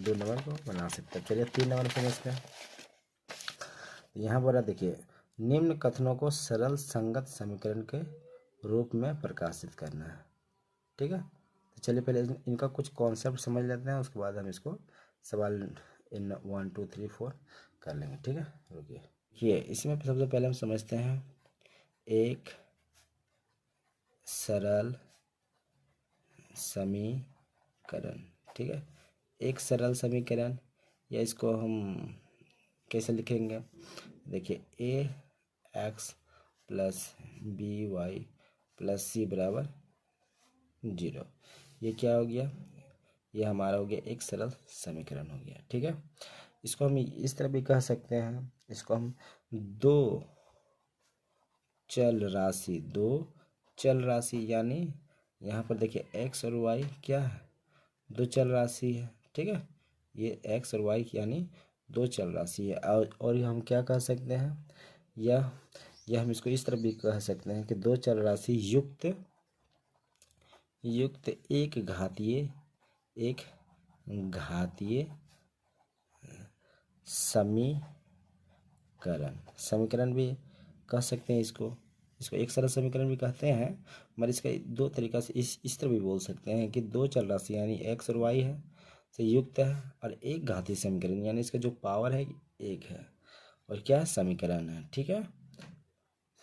2 number को बना सकते हैं। चलिए 3 नंबर समझते हैं। यहाँ बोला देखिए, निम्न कथनों को सरल संगत समीकरण के रूप में प्रकाशित करना है। ठीक है, तो चलिए पहले इनका कुछ कॉन्सेप्ट समझ लेते हैं, उसके बाद हम इसको सवाल इन 1 2 3 4 कर लेंगे। ठीक है, रुकिए। ये इसमें सबसे पहले हम समझते हैं एक सरल समीकरण। ठीक है, एक सरल समीकरण, या इसको हम कैसे लिखेंगे? देखिए, A X plus B Y plus C बराबर 0, ये क्या हो गया? ये हमारा हो गया एक सरल समीकरण हो गया। ठीक है, इसको हम इस तरह भी कह सकते हैं, इसको हम दो चल राशि यानी यहाँ पर देखिए एक्स और वाई क्या है? दो चल राशि है। ठीक है, ये एक्स और वाई यानी दो चल राशि है। और हम क्या कह सकते हैं? यह हम इसको इस तरह भी कह सकते हैं कि दो चल राशि युक्त एक घातीय समीकरण भी कह सकते हैं। इसको एक सरल समीकरण भी कहते हैं, मगर इसका दो तरीका से इस तरह भी बोल सकते हैं कि दो चल राशि यानी एक्स और वाई है से युक्त है, और एक घातीय समीकरण यानी इसका जो पावर है एक है, और क्या है? समीकरण है। ठीक है,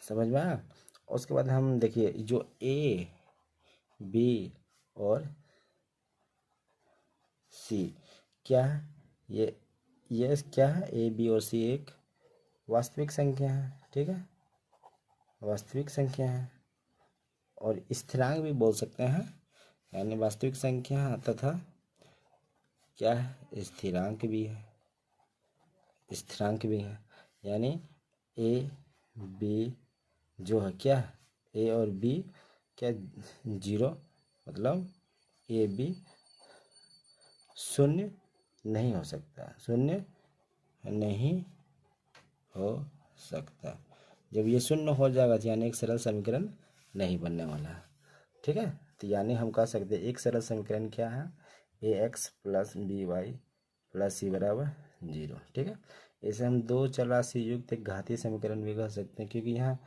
समझ में आया? उसके बाद हम देखिए जो ए बी और सी क्या है? ये क्या है? ए बी और सी एक वास्तविक संख्या है। ठीक है, वास्तविक संख्या है, और स्थिरांक भी बोल सकते हैं, यानी वास्तविक संख्या तथा क्या है? स्थिरांक भी है। यानी ए बी जो है क्या है? ए और बी क्या? 0, मतलब ए बी शून्य नहीं हो सकता। जब ये शून्य हो जाएगा तो यानी एक सरल समीकरण नहीं बनने वाला है। ठीक है, तो यानी हम कह सकते हैं एक सरल समीकरण क्या है? A X plus B Y plus C बराबर 0। ठीक है, इसे हम दो चल राशि युक्त एक घातीय समीकरण भी कह सकते हैं, क्योंकि यहाँ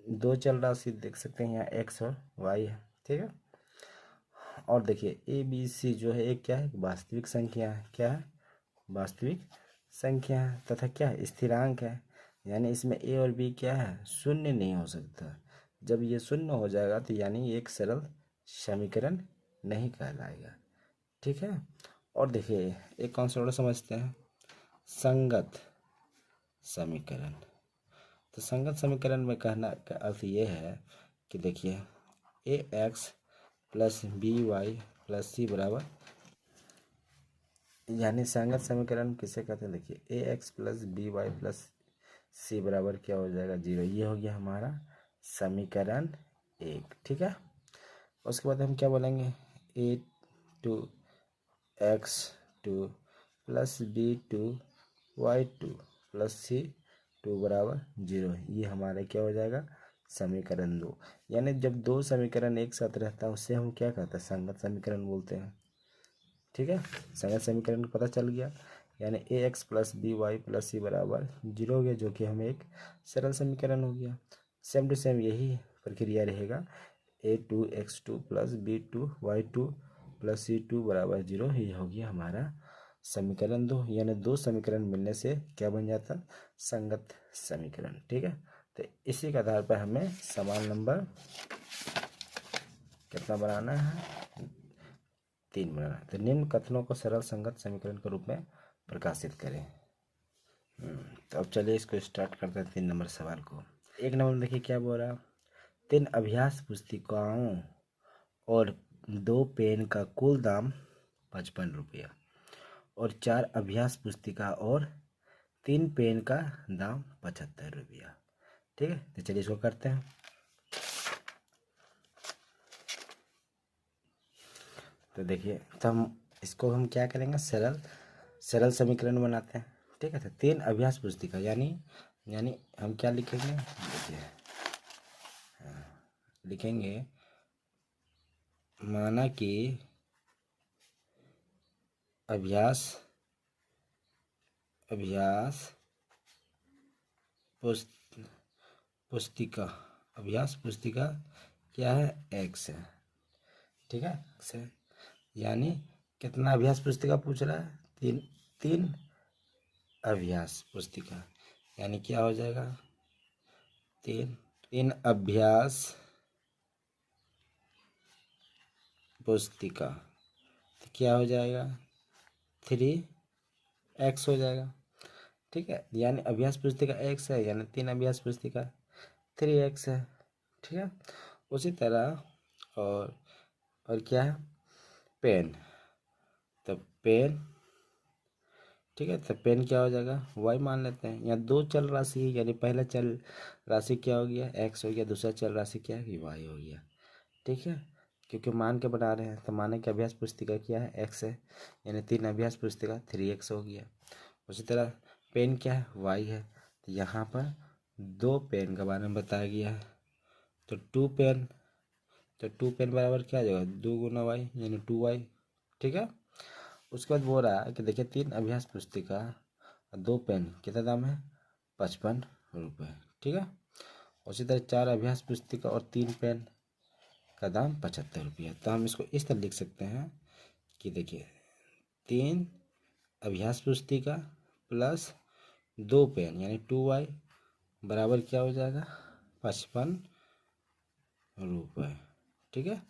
दो चल राशि देख सकते हैं, यहाँ एक्स और वाई है। ठीक है, और देखिए ए बी सी जो है एक क्या है? वास्तविक संख्या है। क्या है? वास्तविक संख्या है, तथा क्या है? स्थिरांक है। यानी इसमें ए और बी क्या है? शून्य नहीं हो सकता। जब ये शून्य हो जाएगा तो यानी एक सरल समीकरण नहीं कहलाएगा। ठीक है, और देखिए एक कॉन्सेप्ट और समझते हैं, संगत समीकरण। तो संगत समीकरण में कहना का अर्थ ये है कि देखिए A X plus B Y plus C बराबर, यानी संगत समीकरण किसे कहते हैं? देखिए A X plus B Y plus C बराबर क्या हो जाएगा? 0। ये हो गया हमारा समीकरण 1। ठीक है, उसके बाद हम क्या बोलेंगे? A two X two plus B two Y two plus C two बराबर 0। ये हमारा क्या हो जाएगा? समीकरण 2। यानी जब दो समीकरण एक साथ रहता है उसे हम क्या कहते हैं? संगत समीकरण बोलते हैं। ठीक है, संगत समीकरण पता चल गया, यानी A X plus B Y plus C बराबर 0 हो गया, जो कि हमें एक सरल समीकरण हो गया। सेम टू सेम यही प्रक्रिया रहेगा, A two X two plus B two Y two plus C two बराबर 0। ये हो गया हमारा समीकरण 2। यानी दो समीकरण मिलने से क्या बन जाता? संगत समीकरण। ठीक है, तो इसी के आधार पर हमें सवाल नंबर कितना बनाना है? 3 बनाना है। तो निम्न कथनों को सरल संगत समीकरण के रूप में प्रकाशित करें। तो अब चलिए इसको स्टार्ट करते हैं 3 नंबर सवाल को। 1 नंबर में देखिए क्या बोल रहा है? 3 अभ्यास पुस्तिकाओं और 2 पेन का कुल दाम 55 रुपया, और 4 अभ्यास पुस्तिका और 3 पेन का दाम 75 रुपया। ठीक है, तो चलिए इसको करते हैं। तो देखिए, तो हम क्या करेंगे? सरल समीकरण बनाते हैं। ठीक है, तो 3 अभ्यास पुस्तिका यानी हम क्या लिखेंगे? देखिए लिखेंगे, माना कि अभ्यास अभ्यास पुस्तिका, अभ्यास पुस्तिका क्या है, एक्स है, ठीक है, एक्स है। यानी कितना अभ्यास पुस्तिका पूछ रहा है, तीन, तीन अभ्यास पुस्तिका, यानी क्या हो जाएगा, तीन अभ्यास पुस्तिका, तो क्या हो जाएगा, 3x हो जाएगा, ठीक है। यानी अभ्यास पुस्तिका x है, यानी तीन अभ्यास पुस्तिका 3x है, ठीक है। उसी तरह और क्या है, पेन, तो पेन, ठीक है, तो पेन क्या हो जाएगा, y मान लेते हैं। यहाँ दो चल राशि है, यानी पहला चल राशि क्या हो गया, x हो गया, दूसरा चल राशि क्या है, y हो गया, ठीक है। क्योंकि मान के बना रहे हैं तो माने कि अभ्यास पुस्तिका क्या है, x है, यानी तीन अभ्यास पुस्तिका 3x हो गया। उसी तरह पेन क्या है, y है, तो यहाँ पर दो पेन के बारे में बताया गया है, तो टू पेन बराबर क्या आ जाएगा, 2 × y यानी 2y, ठीक है। उसके बाद बोल रहा है कि देखिए तीन अभ्यास पुस्तिका और दो पेन कितना दाम है, 55 रुपये, ठीक है। उसी तरह चार अभ्यास पुस्तिका और तीन पेन का दाम 75 रुपया। तो हम इसको इस तरह लिख सकते हैं कि देखिए तीन अभ्यास पुस्तिका प्लस दो पेन यानी 2y बराबर क्या हो जाएगा, 55 रुपये, ठीक है।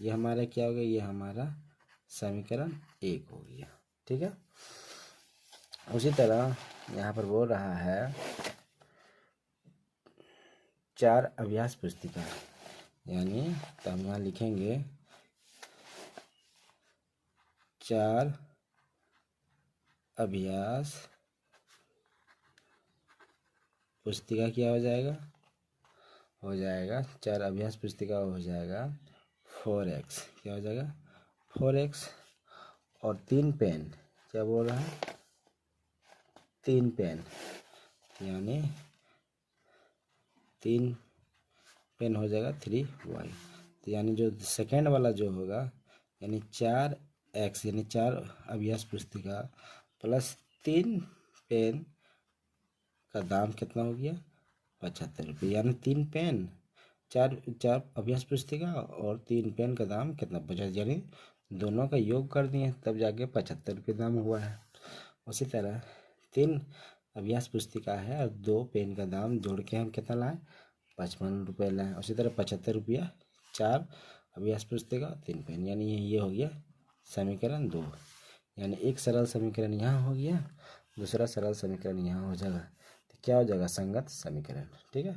ये हमारा क्या हो गया, ये हमारा समीकरण 1 हो गया, ठीक है। उसी तरह यहाँ पर बोल रहा है चार अभ्यास पुस्तिका, यानी तो हम यहाँ लिखेंगे चार अभ्यास पुस्तिका क्या हो जाएगा, चार अभ्यास पुस्तिका हो जाएगा 4x, क्या हो जाएगा 4x, और तीन पेन क्या बोल रहा है, तीन पेन यानी तीन पेन हो जाएगा 3y, तो यानी जो सेकेंड वाला जो होगा यानी 4x यानी चार अभ्यास पुस्तिका प्लस तीन पेन का दाम कितना हो गया, 75 रुपये, यानी तीन पेन चार चार अभ्यास पुस्तिका और तीन पेन का दाम कितना, 50, यानी दोनों का योग कर दिए तब जाके 75 रुपये दाम हुआ है। उसी तरह तीन अभ्यास पुस्तिका है और दो पेन का दाम जोड़ के हम कितना लाए, 55 रुपये लाए। उसी तरह 75 रुपया चार अभ्यास पुस्तिका तीन पेन, यानी ये हो गया समीकरण 2, यानी एक सरल समीकरण यहाँ हो गया, दूसरा सरल समीकरण यहाँ हो जाएगा, तो क्या हो जाएगा, संगत समीकरण, ठीक है।